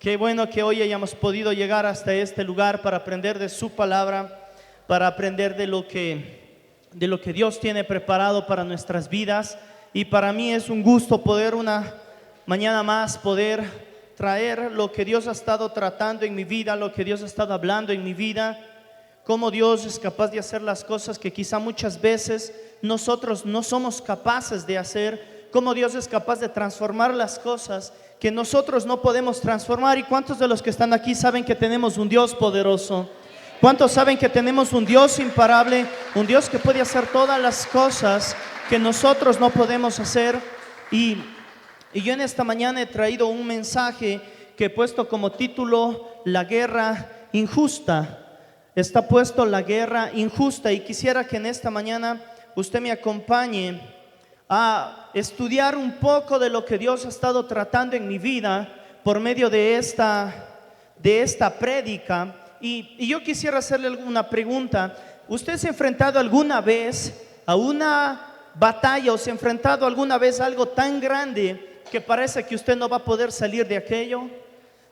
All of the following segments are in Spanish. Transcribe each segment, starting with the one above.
Qué bueno que hoy hayamos podido llegar hasta este lugar para aprender de su palabra, para aprender de lo que Dios tiene preparado para nuestras vidas. Y para mí es un gusto poder una mañana más poder traer lo que Dios ha estado tratando en mi vida, lo que Dios ha estado hablando en mi vida, cómo Dios es capaz de hacer las cosas que quizá muchas veces nosotros no somos capaces de hacer, cómo Dios es capaz de transformar las cosas que nosotros no podemos transformar. ¿Y cuántos de los que están aquí saben que tenemos un Dios poderoso? ¿Cuántos saben que tenemos un Dios imparable, un Dios que puede hacer todas las cosas que nosotros no podemos hacer? Y yo en esta mañana he traído un mensaje que he puesto como título La guerra injusta. Está puesto La guerra injusta, y quisiera que en esta mañana usted me acompañe a estudiar un poco de lo que Dios ha estado tratando en mi vida por medio de esta prédica. Y yo quisiera hacerle una pregunta. ¿Usted se ha enfrentado alguna vez a una batalla o se ha enfrentado alguna vez a algo tan grande que parece que usted no va a poder salir de aquello?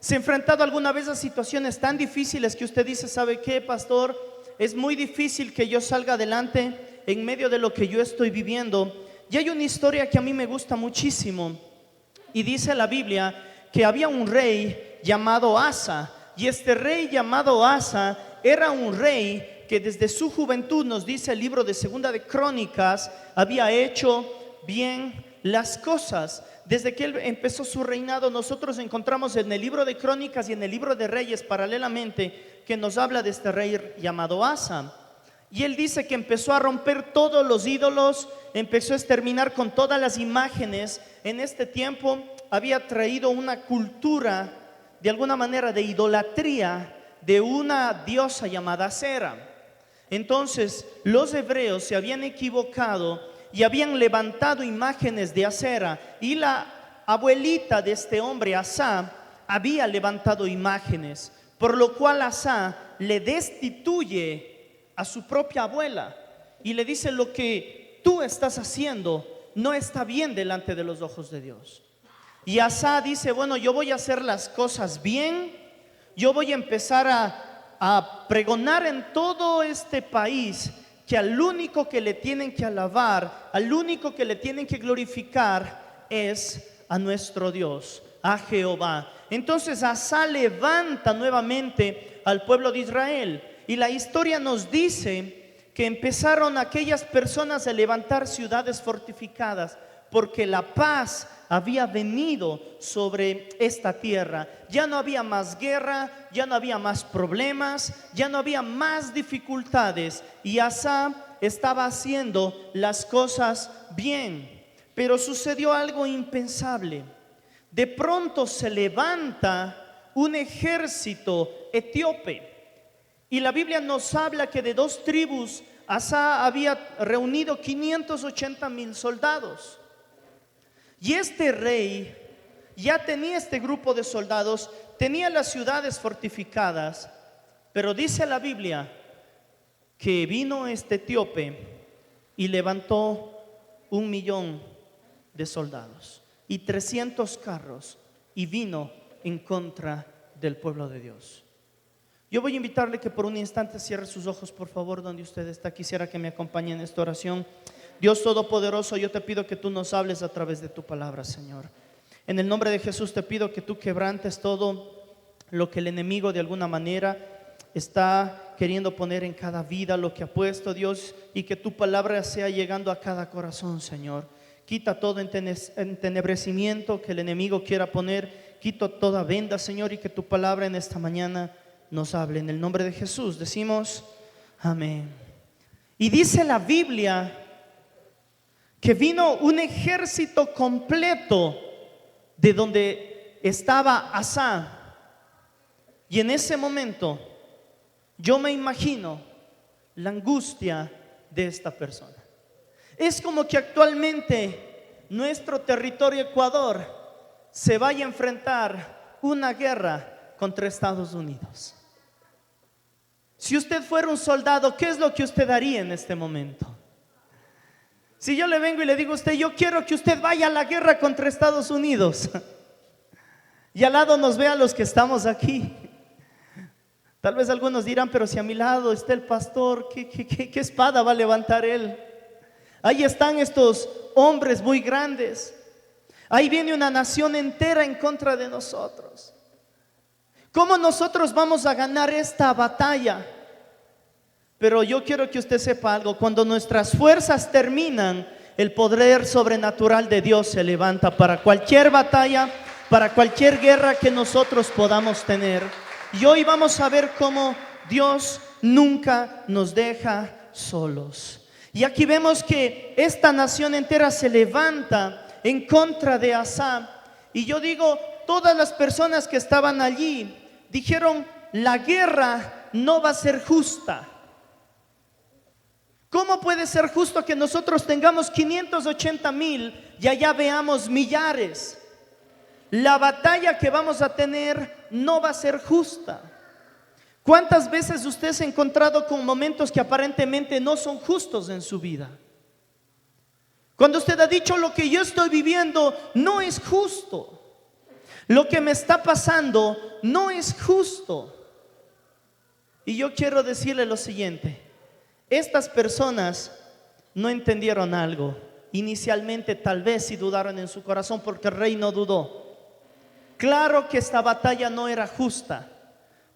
¿Se ha enfrentado alguna vez a situaciones tan difíciles que usted dice, ¿sabe qué, pastor? Es muy difícil que yo salga adelante en medio de lo que yo estoy viviendo. Y hay una historia que a mí me gusta muchísimo, y dice la Biblia que había un rey llamado Asa, y este rey llamado Asa era un rey que desde su juventud, nos dice el libro de Segunda de Crónicas, había hecho bien las cosas. Desde que él empezó su reinado, nosotros encontramos en el libro de Crónicas y en el libro de Reyes paralelamente que nos habla de este rey llamado Asa. Y él dice que empezó a romper todos los ídolos, empezó a exterminar con todas las imágenes. En este tiempo había traído una cultura, de alguna manera, de idolatría de una diosa llamada Acera. Entonces los hebreos se habían equivocado y habían levantado imágenes de Acera, y la abuelita de este hombre, Asa, había levantado imágenes, por lo cual Asa le destituye a su propia abuela y le dice: lo que tú estás haciendo no está bien delante de los ojos de Dios. Y Asa dice: bueno, yo voy a hacer las cosas bien, yo voy a empezar a pregonar en todo este país que al único que le tienen que alabar, al único que le tienen que glorificar es a nuestro Dios, a Jehová. Entonces Asa levanta nuevamente al pueblo de Israel, y la historia nos dice que empezaron aquellas personas a levantar ciudades fortificadas, porque la paz había venido sobre esta tierra. Ya no había más guerra, ya no había más problemas, ya no había más dificultades, y Asa estaba haciendo las cosas bien. Pero sucedió algo impensable. De pronto se levanta un ejército etíope, y la Biblia nos habla que de dos tribus Asa había reunido 580,000 soldados. Y este rey ya tenía este grupo de soldados, tenía las ciudades fortificadas, pero dice la Biblia que vino este etíope y levantó 1,000,000 de soldados y 300 carros, y vino en contra del pueblo de Dios. Yo voy a invitarle que por un instante cierre sus ojos, por favor, donde usted está. Quisiera que me acompañe en esta oración. Dios Todopoderoso, yo te pido que tú nos hables a través de tu palabra, Señor. En el nombre de Jesús te pido que tú quebrantes todo lo que el enemigo de alguna manera está queriendo poner en cada vida, lo que ha puesto, Dios, y que tu palabra sea llegando a cada corazón, Señor. Quita todo entenebrecimiento que el enemigo quiera poner, quito toda venda, Señor, y que tu palabra en esta mañana nos hable. En el nombre de Jesús decimos amén. Y dice la Biblia que vino un ejército completo de donde estaba Asa. Y en ese momento yo me imagino la angustia de esta persona. Es como que actualmente nuestro territorio Ecuador se vaya a enfrentar una guerra contra Estados Unidos. Si usted fuera un soldado, ¿qué es lo que usted haría en este momento? Si yo le vengo y le digo a usted: yo quiero que usted vaya a la guerra contra Estados Unidos, Y al lado nos ve a los que estamos aquí. Tal vez algunos dirán, pero si a mi lado está el pastor, ¿qué espada va a levantar él? Ahí están estos hombres muy grandes. Ahí viene una nación entera en contra de nosotros. ¿Cómo nosotros vamos a ganar esta batalla? Pero yo quiero que usted sepa algo. Cuando nuestras fuerzas terminan, el poder sobrenatural de Dios se levanta para cualquier batalla, para cualquier guerra que nosotros podamos tener. Y hoy vamos a ver cómo Dios nunca nos deja solos. Y aquí vemos que esta nación entera se levanta en contra de Asa. Y yo digo, todas las personas que estaban allí dijeron, la guerra no va a ser justa. ¿Cómo puede ser justo que nosotros tengamos 580,000 y allá veamos millares? La batalla que vamos a tener no va a ser justa. ¿Cuántas veces usted se ha encontrado con momentos que aparentemente no son justos en su vida? Cuando usted ha dicho, lo que yo estoy viviendo no es justo, lo que me está pasando no es justo. Y yo quiero decirle lo siguiente: estas personas no entendieron algo. Inicialmente tal vez sí dudaron en su corazón, porque el rey no dudó. Claro que esta batalla no era justa,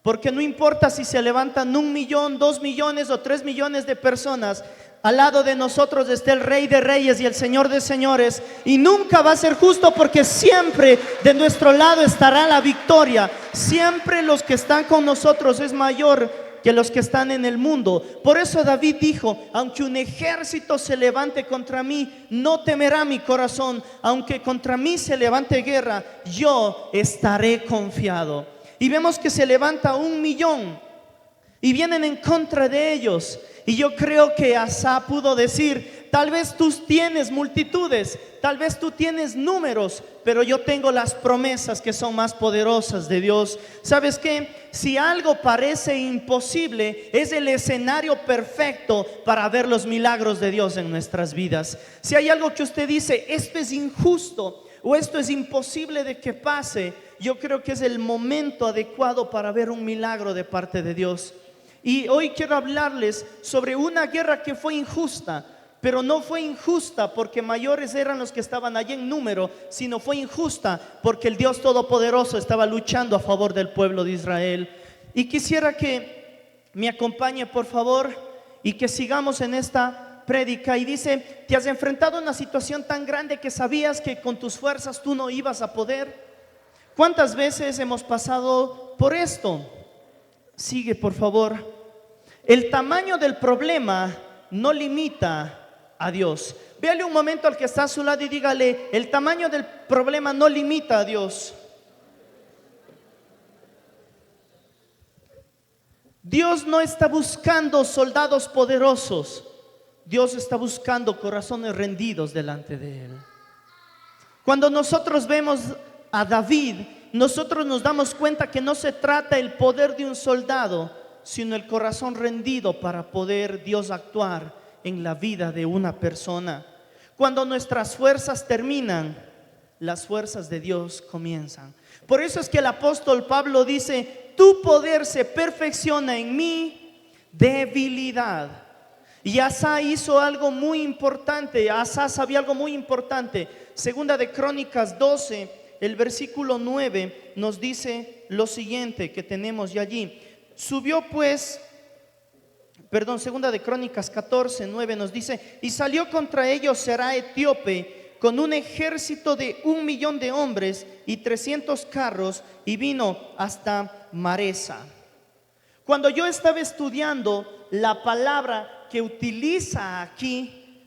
porque no importa si se levantan 1 millón, 2 millones o 3 millones de personas, al lado de nosotros está el Rey de Reyes y el Señor de Señores, y nunca va a ser justo, porque siempre de nuestro lado estará la victoria. Siempre los que están con nosotros es mayor que los que están en el mundo. Por eso David dijo, aunque un ejército se levante contra mí, no temerá mi corazón. Aunque contra mí se levante guerra, yo estaré confiado. Y vemos que se levanta 1 millón y vienen en contra de ellos. Y yo creo que Asa pudo decir, tal vez tú tienes multitudes, tal vez tú tienes números, pero yo tengo las promesas que son más poderosas de Dios. ¿Sabes qué? Si algo parece imposible, es el escenario perfecto para ver los milagros de Dios en nuestras vidas. Si hay algo que usted dice, esto es injusto o esto es imposible de que pase, yo creo que es el momento adecuado para ver un milagro de parte de Dios. Y hoy quiero hablarles sobre una guerra que fue injusta, pero no fue injusta porque mayores eran los que estaban allí en número, sino fue injusta porque el Dios Todopoderoso estaba luchando a favor del pueblo de Israel. Y quisiera que me acompañe, por favor, y que sigamos en esta prédica. Y dice, te has enfrentado a una situación tan grande que sabías que con tus fuerzas tú no ibas a poder. ¿Cuántas veces hemos pasado por esto? Sigue, por favor. El tamaño del problema no limita a Dios. Véale un momento al que está a su lado y dígale, el tamaño del problema no limita a Dios. Dios no está buscando soldados poderosos. Dios está buscando corazones rendidos delante de Él. Cuando nosotros vemos a David, nosotros nos damos cuenta que no se trata el poder de un soldado, sino el corazón rendido para poder Dios actuar en la vida de una persona. Cuando nuestras fuerzas terminan, las fuerzas de Dios comienzan. Por eso es que el apóstol Pablo dice, tu poder se perfecciona en mi debilidad. Y Asa hizo algo muy importante. Asa sabía algo muy importante. Segunda de Crónicas 12, el versículo 9 nos dice lo siguiente que tenemos ya allí. Segunda de Crónicas 14, 9 nos dice, y salió contra ellos Será etíope con un ejército de 1 millón de hombres y 300 carros, y vino hasta Maresa. Cuando yo estaba estudiando, la palabra que utiliza aquí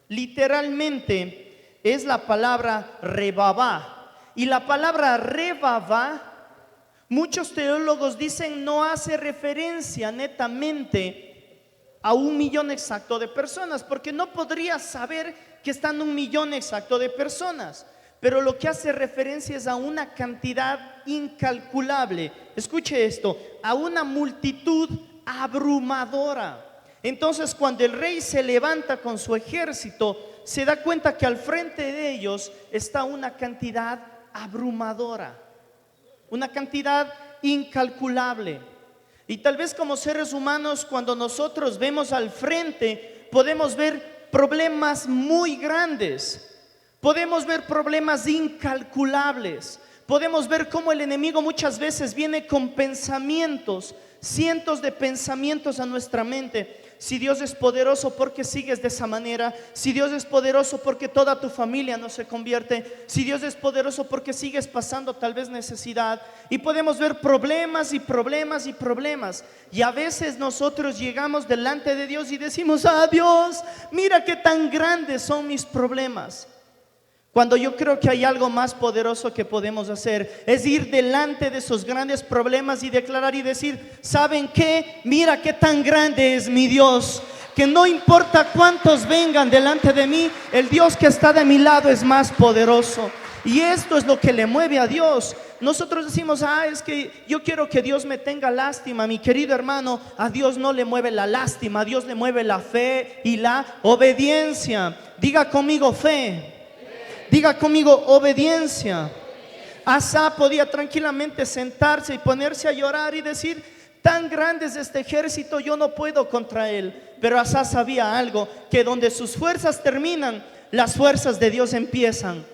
literalmente es la palabra rebabá. Y la palabra rebabá, muchos teólogos dicen, no hace referencia netamente a 1 millón exacto de personas, porque no podría saber que están 1 millón exacto de personas. Pero lo que hace referencia es a una cantidad incalculable. Escuche esto, a una multitud abrumadora. Entonces, cuando el rey se levanta con su ejército, se da cuenta que al frente de ellos está una cantidad abrumadora. una cantidad incalculable. Y tal vez como seres humanos, cuando nosotros vemos al frente, podemos ver problemas muy grandes, podemos ver problemas incalculables, podemos ver cómo el enemigo muchas veces viene con pensamientos, cientos de pensamientos a nuestra mente. Si Dios es poderoso, ¿por qué sigues de esa manera? Si Dios es poderoso, ¿por qué toda tu familia no se convierte? Si Dios es poderoso, ¿por qué sigues pasando tal vez necesidad? Y podemos ver problemas y problemas y problemas. Y a veces nosotros llegamos delante de Dios y decimos: ah, Dios, mira qué tan grandes son mis problemas. Cuando yo creo que hay algo más poderoso que podemos hacer, es ir delante de esos grandes problemas y declarar y decir: ¿saben qué? Mira qué tan grande es mi Dios, que no importa cuántos vengan delante de mí, el Dios que está de mi lado es más poderoso. Y esto es lo que le mueve a Dios. Nosotros decimos: ah, es que yo quiero que Dios me tenga lástima. Mi querido hermano, a Dios no le mueve la lástima, a Dios le mueve la fe y la obediencia. Diga conmigo: fe. Diga conmigo: obediencia. Asa podía tranquilamente sentarse y ponerse a llorar y decir: tan grande es este ejército, yo no puedo contra él. Pero Asa sabía algo, que donde sus fuerzas terminan, las fuerzas de Dios empiezan.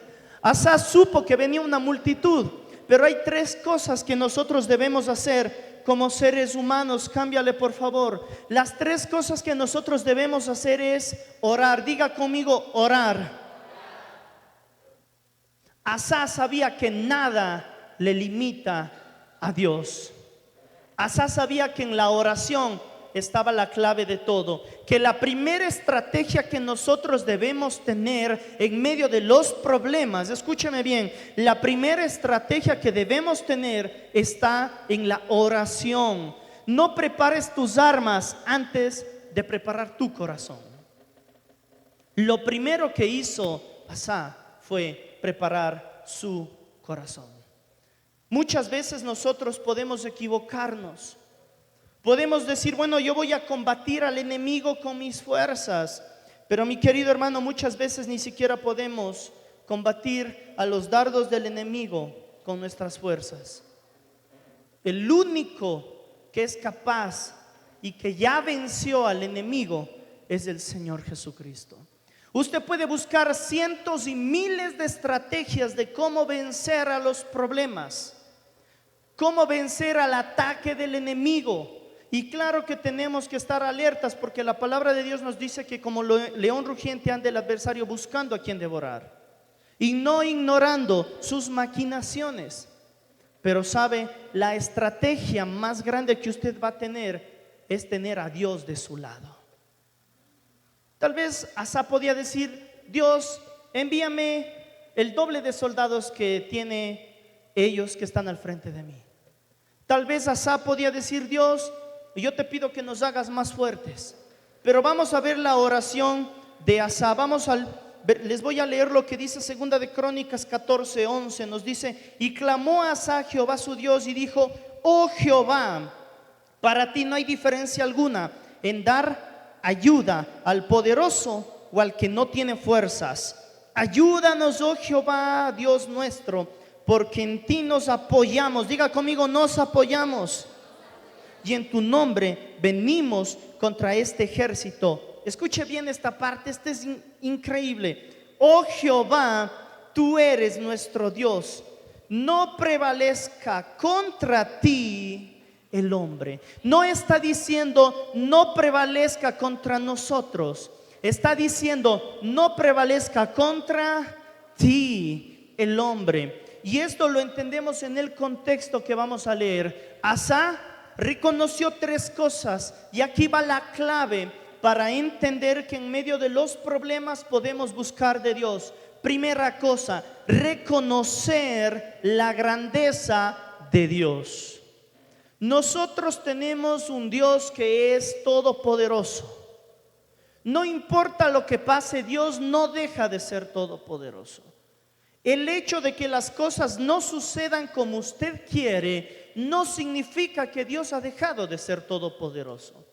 Asa supo que venía una multitud, pero hay tres cosas que nosotros debemos hacer como seres humanos. Cámbiale, por favor. Las tres cosas que nosotros debemos hacer es orar. Diga conmigo: orar. Asa sabía que nada le limita a Dios. Asa sabía que en la oración estaba la clave de todo, que la primera estrategia que nosotros debemos tener en medio de los problemas, escúcheme bien, la primera estrategia que debemos tener está en la oración. No prepares tus armas antes de preparar tu corazón. Lo primero que hizo Asa fue preparar su corazón. Muchas veces nosotros podemos equivocarnos. Podemos decir: bueno, yo voy a combatir al enemigo con mis fuerzas. Pero mi querido hermano, muchas veces ni siquiera podemos combatir a los dardos del enemigo con nuestras fuerzas. El único que es capaz y que ya venció al enemigo es el Señor Jesucristo. Usted puede buscar cientos y miles de estrategias de cómo vencer a los problemas, cómo vencer al ataque del enemigo. Y claro que tenemos que estar alertas, porque la palabra de Dios nos dice que como león rugiente anda el adversario buscando a quien devorar, y no ignorando sus maquinaciones. Pero sabe, la estrategia más grande que usted va a tener es tener a Dios de su lado. Tal vez Asa podía decir: Dios, envíame el doble de soldados que tiene ellos que están al frente de mí. Tal vez Asa podía decir: Dios, yo te pido que nos hagas más fuertes. Pero vamos a ver la oración de Asa. Les voy a leer lo que dice Segunda de Crónicas 14:11. Nos dice: y clamó Asa a Jehová su Dios y dijo: oh Jehová, para ti no hay diferencia alguna en dar ayuda al poderoso o al que no tiene fuerzas. Ayúdanos, oh Jehová, Dios nuestro, porque en ti nos apoyamos. Diga conmigo: nos apoyamos. Y en tu nombre venimos contra este ejército. Escuche bien esta parte, este es increíble. Oh Jehová, tú eres nuestro Dios. No prevalezca contra ti el hombre. No está diciendo no prevalezca contra nosotros. Está diciendo no prevalezca contra ti el hombre. Y esto lo entendemos en el contexto que vamos a leer. Asa reconoció tres cosas, y aquí va la clave para entender que en medio de los problemas podemos buscar de Dios. Primera cosa: reconocer la grandeza de Dios. Nosotros tenemos un Dios que es todopoderoso. No importa lo que pase, Dios no deja de ser todopoderoso. El hecho de que las cosas no sucedan como usted quiere no significa que Dios ha dejado de ser todopoderoso.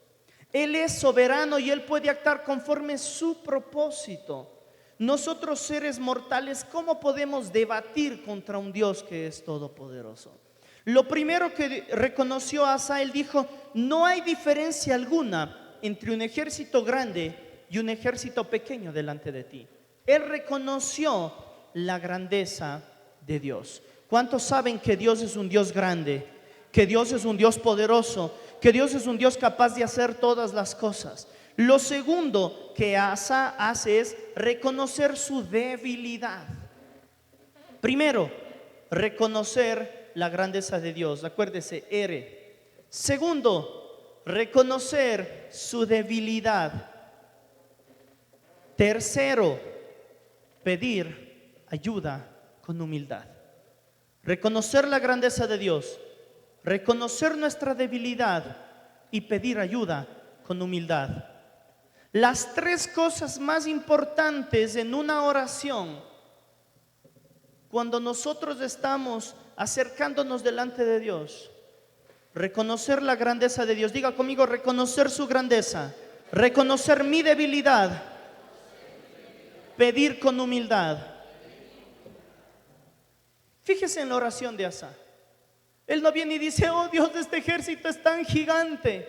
Él es soberano y Él puede actuar conforme su propósito. Nosotros, seres mortales, ¿cómo podemos debatir contra un Dios que es todopoderoso? Lo primero que reconoció Asa, él dijo: no hay diferencia alguna entre un ejército grande y un ejército pequeño delante de ti. Él reconoció la grandeza de Dios. ¿Cuántos saben que Dios es un Dios grande? Que Dios es un Dios poderoso, que Dios es un Dios capaz de hacer todas las cosas. Lo segundo que Asa hace es reconocer su debilidad. Primero, reconocer la grandeza de Dios. Acuérdese, Segundo, reconocer su debilidad. Tercero, pedir ayuda con humildad. Reconocer la grandeza de Dios, reconocer nuestra debilidad y pedir ayuda con humildad. Las tres cosas más importantes en una oración, cuando nosotros estamos acercándonos delante de Dios: reconocer la grandeza de Dios. Diga conmigo: reconocer su grandeza, reconocer mi debilidad, pedir con humildad. Fíjese en la oración de Asa. Él no viene y dice: oh Dios, este ejército es tan gigante.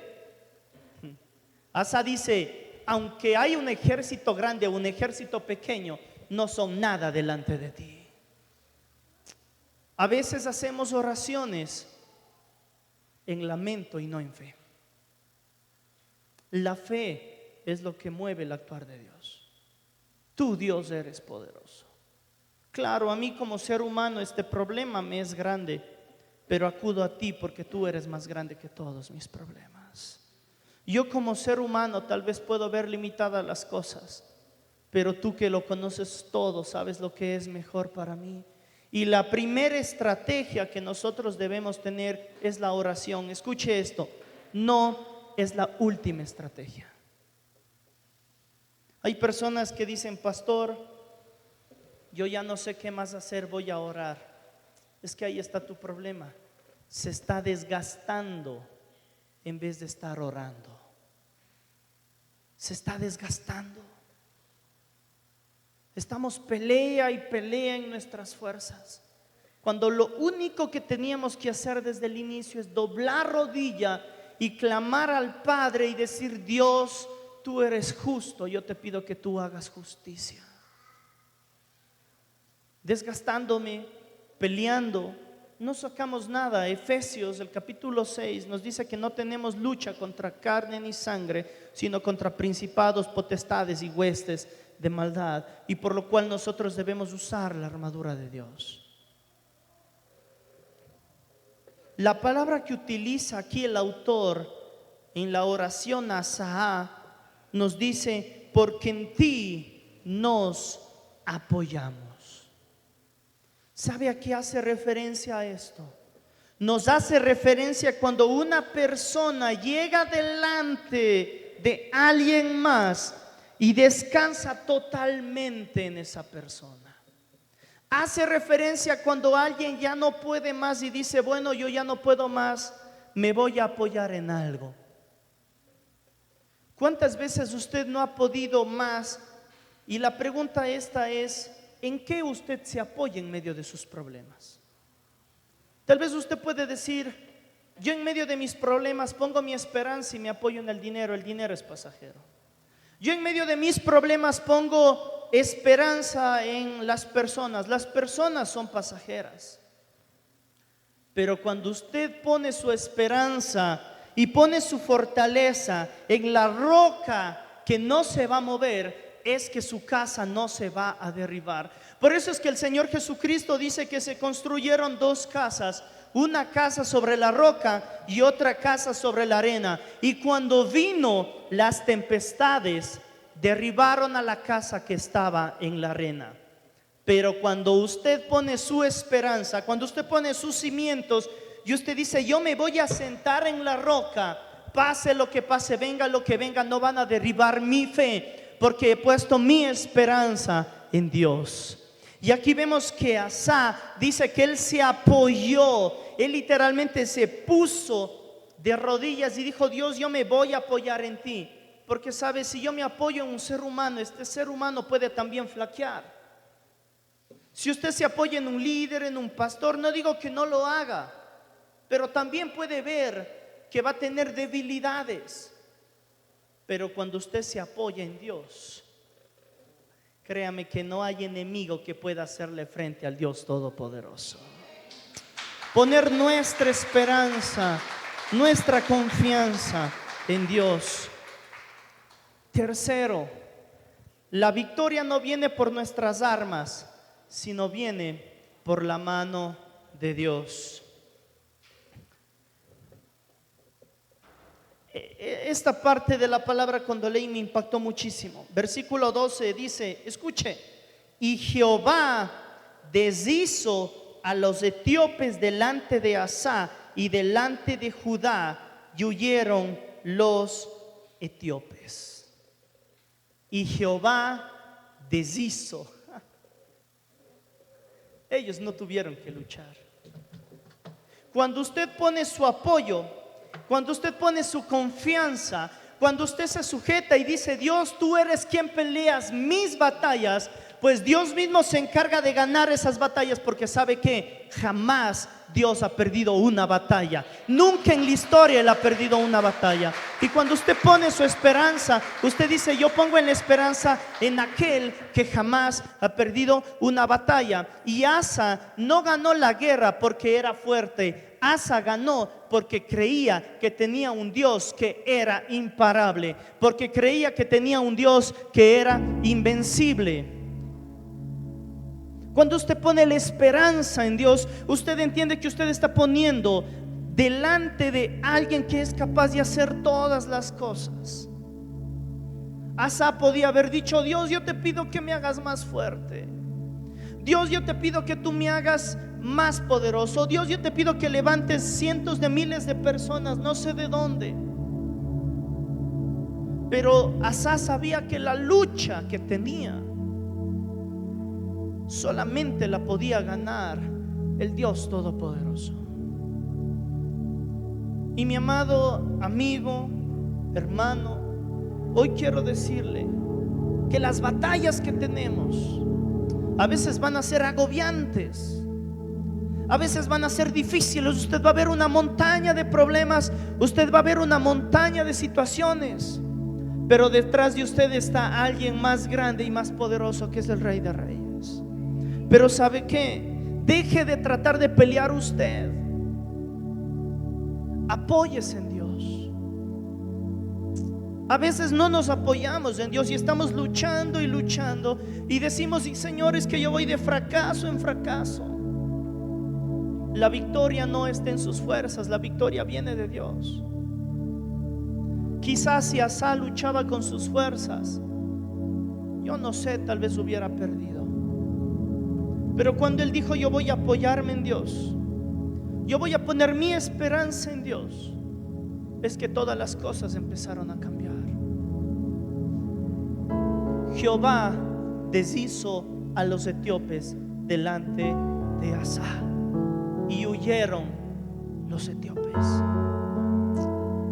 Asa dice: aunque hay un ejército grande o un ejército pequeño, no son nada delante de ti. A veces hacemos oraciones en lamento y no en fe. La fe es lo que mueve el actuar de Dios. Tú, Dios, eres poderoso. Claro, a mí como ser humano este problema me es grande, pero acudo a ti porque tú eres más grande que todos mis problemas. Yo como ser humano tal vez puedo ver limitadas las cosas, pero tú que lo conoces todo, sabes lo que es mejor para mí. Y la primera estrategia que nosotros debemos tener es la oración. Escuche esto: no es la última estrategia. Hay personas que dicen: pastor, yo ya no sé qué más hacer, voy a orar. Es que ahí está tu problema. Se está desgastando en vez de estar orando. Se está desgastando. Estamos pelea y pelea en nuestras fuerzas, cuando lo único que teníamos que hacer desde el inicio es doblar rodilla y clamar al Padre y decir: Dios, tú eres justo, yo te pido que tú hagas justicia. Desgastándome, peleando, no sacamos nada. Efesios, el capítulo 6, nos dice que no tenemos lucha contra carne ni sangre, sino contra principados, potestades y huestes de maldad, y por lo cual nosotros debemos usar la armadura de Dios. La palabra que utiliza aquí el autor en la oración a Asa nos dice: porque en ti nos apoyamos. ¿Sabe a qué hace referencia a esto? Nos hace referencia cuando una persona llega delante de alguien más y descansa totalmente en esa persona. Hace referencia cuando alguien ya no puede más y dice: bueno, yo ya no puedo más, me voy a apoyar en algo. ¿Cuántas veces usted no ha podido más? Y la pregunta esta es: ¿en qué usted se apoya en medio de sus problemas? Tal vez usted puede decir: yo en medio de mis problemas pongo mi esperanza y me apoyo en el dinero es pasajero. Yo en medio de mis problemas pongo esperanza en las personas son pasajeras. Pero cuando usted pone su esperanza y pone su fortaleza en la roca que no se va a mover, es que su casa no se va a derribar. Por eso es que el Señor Jesucristo dice que se construyeron dos casas: una casa sobre la roca y otra casa sobre la arena. Y cuando vino las tempestades, derribaron a la casa que estaba en la arena. Pero cuando usted pone su esperanza, cuando usted pone sus cimientos y usted dice: yo me voy a sentar en la roca, pase lo que pase, venga lo que venga, no van a derribar mi fe, porque he puesto mi esperanza en Dios. Y aquí vemos que Asa dice que él se apoyó, él literalmente se puso de rodillas y dijo: Dios, yo me voy a apoyar en ti. Porque sabes, si yo me apoyo en un ser humano, este ser humano puede también flaquear. Si usted se apoya en un líder, en un pastor, no digo que no lo haga, pero también puede ver que va a tener debilidades. Pero cuando usted se apoya en Dios, créame que no hay enemigo que pueda hacerle frente al Dios Todopoderoso. Poner nuestra esperanza, nuestra confianza en Dios. Tercero, la victoria no viene por nuestras armas, sino viene por la mano de Dios. Esta parte de la palabra cuando leí me impactó muchísimo. Versículo 12 dice, escuche, y Jehová deshizo a los etíopes delante de Asa y delante de Judá, y huyeron los etíopes. Y Jehová deshizo. Ellos no tuvieron que luchar. Cuando usted pone su apoyo, cuando usted pone su confianza, cuando usted se sujeta y dice, Dios, tú eres quien peleas mis batallas, pues Dios mismo se encarga de ganar esas batallas, porque sabe que jamás Dios ha perdido una batalla. Nunca en la historia Él ha perdido una batalla. Y cuando usted pone su esperanza, usted dice, yo pongo en la esperanza en aquel que jamás ha perdido una batalla. Y Asa no ganó la guerra porque era fuerte. Asa ganó porque creía que tenía un Dios que era imparable, porque creía que tenía un Dios que era invencible. Cuando usted pone la esperanza en Dios, usted entiende que usted está poniendo delante de alguien que es capaz de hacer todas las cosas. Asa podía haber dicho, Dios, yo te pido que me hagas más fuerte. Dios, yo te pido que tú me hagas más poderoso. Dios, yo te pido que levantes cientos de miles de personas, no sé de dónde. Pero Asa sabía que la lucha que tenía solamente la podía ganar el Dios Todopoderoso. Y mi amado amigo, hermano, hoy quiero decirle que las batallas que tenemos a veces van a ser agobiantes, a veces van a ser difíciles. Usted va a ver una montaña de problemas, usted va a ver una montaña de situaciones, pero detrás de usted está alguien más grande y más poderoso, que es el Rey de Reyes. Pero ¿sabe qué? Deje de tratar de pelear usted. Apóyese en Dios. A veces no nos apoyamos en Dios y estamos luchando y luchando y decimos, y Señor, es que yo voy de fracaso en fracaso. La victoria no está en sus fuerzas, la victoria viene de Dios. Quizás si Asa luchaba con sus fuerzas, yo no sé, tal vez hubiera perdido. Pero cuando él dijo, yo voy a apoyarme en Dios, yo voy a poner mi esperanza en Dios, es que todas las cosas empezaron a cambiar. Jehová deshizo a los etíopes delante de Asa y huyeron los etíopes.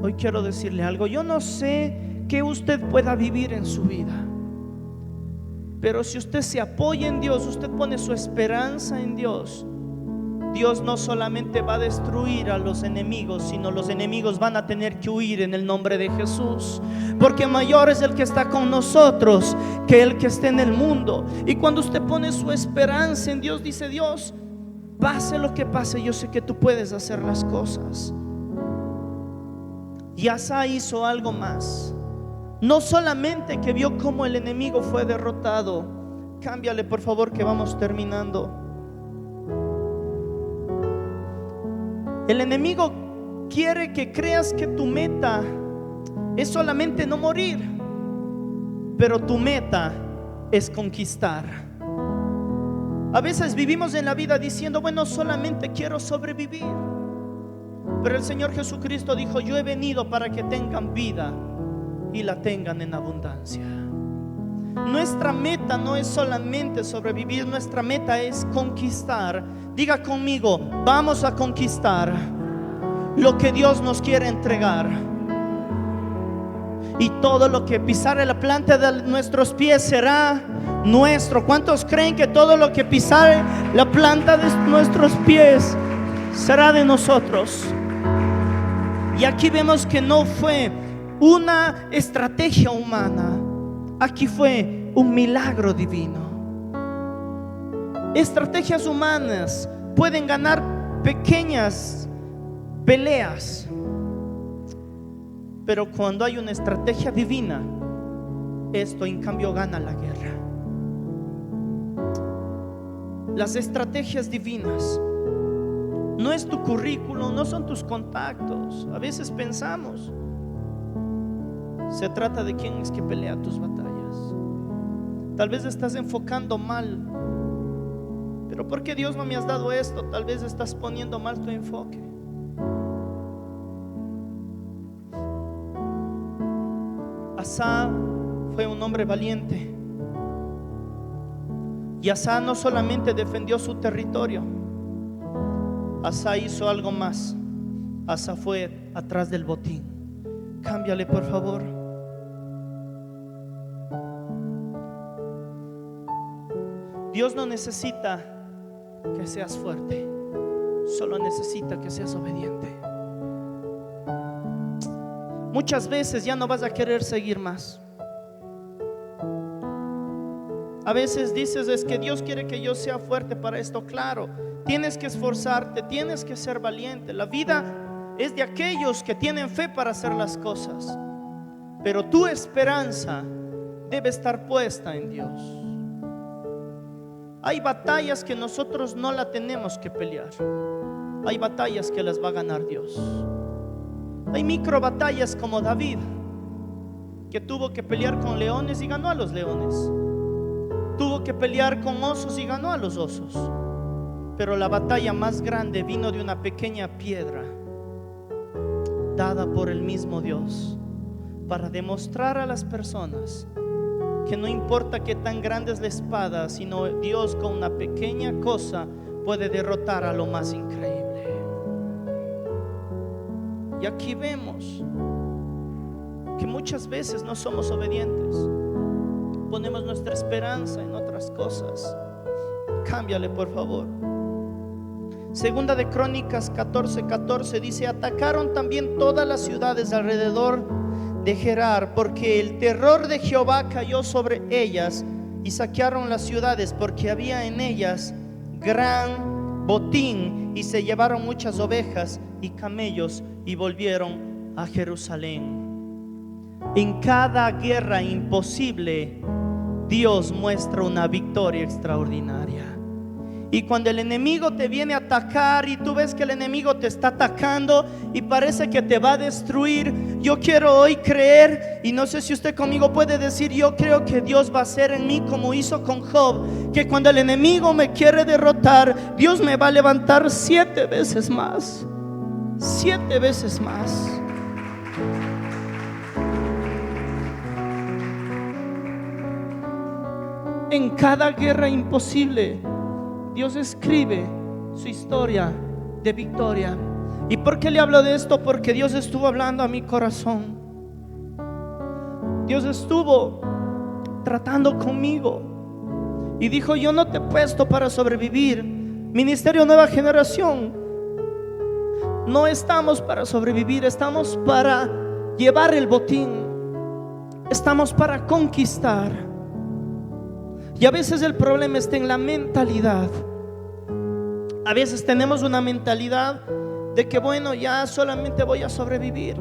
Hoy quiero decirle algo. Yo no sé qué usted pueda vivir en su vida, pero si usted se apoya en Dios, usted pone su esperanza en Dios, Dios no solamente va a destruir a los enemigos, sino los enemigos van a tener que huir en el nombre de Jesús, porque mayor es el que está con nosotros que el que está en el mundo. Y cuando usted pone su esperanza en Dios, dice, Dios, pase lo que pase, yo sé que tú puedes hacer las cosas. Y Asa hizo algo más. No solamente que vio cómo el enemigo fue derrotado. Cámbiale por favor, que vamos terminando. El enemigo quiere que creas que tu meta es solamente no morir, pero tu meta es conquistar. A veces vivimos en la vida diciendo, bueno, solamente quiero sobrevivir. Pero el Señor Jesucristo dijo, yo he venido para que tengan vida y la tengan en abundancia. Nuestra meta no es solamente sobrevivir, nuestra meta es conquistar. Diga conmigo, vamos a conquistar lo que Dios nos quiere entregar. Y todo lo que pisare la planta de nuestros pies será nuestro. ¿Cuántos creen que todo lo que pisare la planta de nuestros pies será de nosotros. Y aquí vemos que no fue una estrategia humana, aquí fue un milagro divino. Estrategias humanas pueden ganar pequeñas peleas, pero cuando hay una estrategia divina, esto en cambio gana la guerra. Las estrategias divinas no es tu currículum, no son tus contactos. A veces pensamos, se trata de quién es que pelea tus batallas. Tal vez estás enfocando mal. Pero ¿por qué Dios no me has dado esto? Tal vez estás poniendo mal tu enfoque. Asa fue un hombre valiente. Y Asa no solamente defendió su territorio, Asa hizo algo más. Asa fue atrás del botín. Cámbiale, por favor. Dios no necesita que seas fuerte, solo necesita que seas obediente. Muchas veces ya no vas a querer seguir más. A veces dices, es que Dios quiere que yo sea fuerte para esto. Claro, tienes que esforzarte, tienes que ser valiente. La vida es de aquellos que tienen fe para hacer las cosas, pero tu esperanza debe estar puesta en Dios. Hay batallas que nosotros no la tenemos que pelear. Hay batallas que las va a ganar Dios. Hay micro batallas como David, que tuvo que pelear con leones y ganó a los leones. Tuvo que pelear con osos y ganó a los osos. Pero la batalla más grande vino de una pequeña piedra dada por el mismo Dios, para demostrar a las personas que no importa qué tan grande es la espada, sino Dios con una pequeña cosa puede derrotar a lo más increíble. Y aquí vemos que muchas veces no somos obedientes, ponemos nuestra esperanza en otras cosas. Cámbiale, por favor. Segunda de Crónicas 14:14 dice: atacaron también todas las ciudades alrededor de Gerar, porque el terror de Jehová cayó sobre ellas, y saquearon las ciudades porque había en ellas gran botín, y se llevaron muchas ovejas y camellos y volvieron a Jerusalén. En cada guerra imposible, Dios muestra una victoria extraordinaria. Y cuando el enemigo te viene a atacar y tú ves que el enemigo te está atacando y parece que te va a destruir, yo quiero hoy creer, y no sé si usted conmigo puede decir, yo creo que Dios va a hacer en mí como hizo con Job, que cuando el enemigo me quiere derrotar, Dios me va a levantar 7 veces más. 7 veces más. En cada guerra imposible, Dios escribe su historia de victoria. ¿Y por qué le hablo de esto? Porque Dios estuvo hablando a mi corazón. Dios estuvo tratando conmigo y dijo: yo no te he puesto para sobrevivir. Ministerio Nueva Generación, no estamos para sobrevivir, estamos para llevar el botín, estamos para conquistar. Y a veces el problema está en la mentalidad. A veces tenemos una mentalidad de que bueno, ya solamente voy a sobrevivir.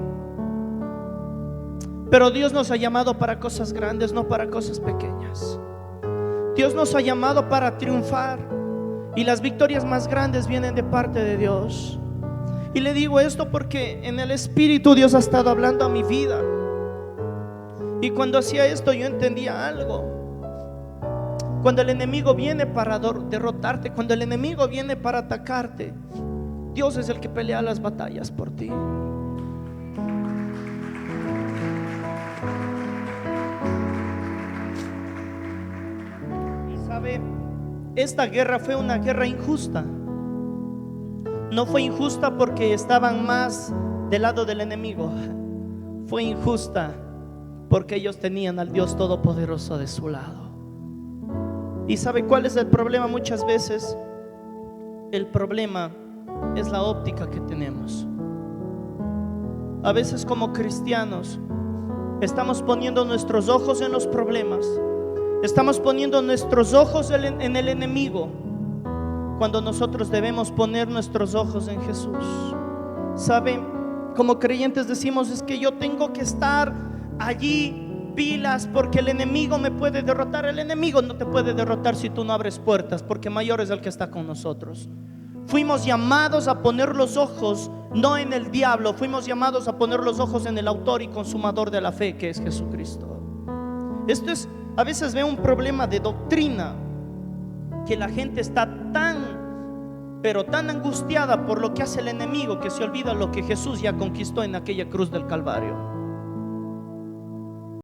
Pero Dios nos ha llamado para cosas grandes, no para cosas pequeñas. Dios nos ha llamado para triunfar, y las victorias más grandes vienen de parte de Dios. Y le digo esto porque en el Espíritu Dios ha estado hablando a mi vida. Y cuando hacía esto yo entendía algo. Cuando el enemigo viene para derrotarte, cuando el enemigo viene para atacarte, Dios es el que pelea las batallas por ti. Y sabe, esta guerra fue una guerra injusta. No fue injusta porque estaban más del lado del enemigo. Fue injusta porque ellos tenían al Dios Todopoderoso de su lado. ¿Y sabe cuál es el problema muchas veces? El problema es la óptica que tenemos. A veces como cristianos estamos poniendo nuestros ojos en los problemas, estamos poniendo nuestros ojos en el enemigo, cuando nosotros debemos poner nuestros ojos en Jesús. ¿Saben? Como creyentes decimos, es que yo tengo que estar allí pilas porque el enemigo me puede derrotar. El enemigo no te puede derrotar si tú no abres puertas, porque mayor es el que está con nosotros. Fuimos llamados a poner los ojos no en el diablo, fuimos llamados a poner los ojos en el autor y consumador de la fe, que es Jesucristo. Esto es, a veces veo un problema de doctrina, que la gente está pero tan angustiada por lo que hace el enemigo, que se olvida lo que Jesús ya conquistó en aquella cruz del Calvario.